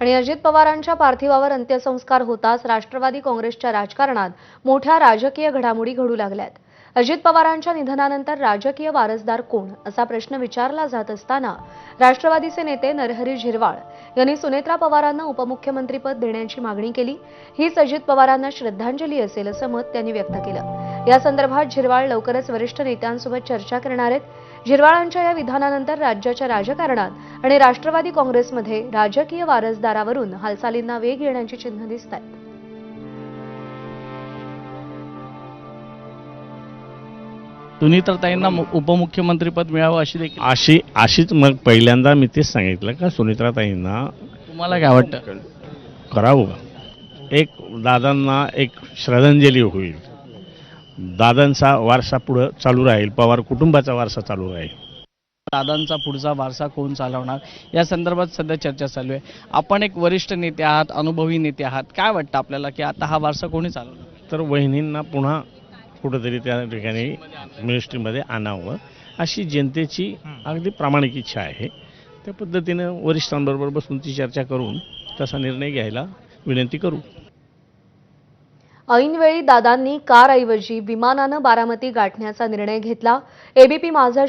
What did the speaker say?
आणि अजित पवारांच्या पार्थिवावर अंत्यसंस्कार होताच राष्ट्रवादी काँग्रेसच्या राजकारणात मोठ्या राजकीय घडामोडी घडू लागल्यात। अजित पवारांच्या निधनानंतर राजकीय वारसदार कोण असा प्रश्न विचारला जात असताना राष्ट्रवादीचे नेते नरहरी झिरवाळ यांनी सुनेत्रा पवारांना उपमुख्यमंत्रीपद देण्याची मागणी केली। हीच अजित पवारांना श्रद्धांजली असेल असं मत त्यांनी व्यक्त केलं। या संदर्भात झिरवाळ लवकरच वरिष्ठ नेत्यांसोबत चर्चा करणार आहेत। झिरवाळांच्या या विधानानंतर राज्याच्या राजकारणात आणि राष्ट्रवादी काँग्रेसमध्ये राजकीय वारसदारावरून हालचालींना वेग येण्याची चिन्ह दिसतात। सुनीत्राताईंना उपमुख्यमंत्रीपद मिळावं अशी देखील अशीच मग पहिल्यांदा मी तेच सांगितलं का सुनीत्राताईंना तुम्हाला काय वाटतं? करावं, एक दादांना एक श्रद्धांजली होईल, दादांचा वारसा पुढे चालू राहील, पवार कुटुंबाचा वारसा चालू राहील। दादांचा पुढचा वारसा कोण चालवणार या संदर्भात सध्या चर्चा चालू आहे। आपण एक वरिष्ठ नेते आहात, अनुभवी नेते आहात, काय वाटतं आपल्याला की आता हा वारसा कोणी चालवणार? तर वहिनींना पुन्हा कुठेतरी त्या ठिकाणी मिनिस्ट्रीमध्ये आणावं अशी जनतेची अगदी प्रामाणिक इच्छा आहे। त्या पद्धतीनं वरिष्ठांबरोबर बसून ती चर्चा करून तसा निर्णय घ्यायला विनंती करू। ऐनवेळी दादांनी कारऐवजी विमानानं बारामती गाठण्याचा निर्णय घेतला। एबीपी माझा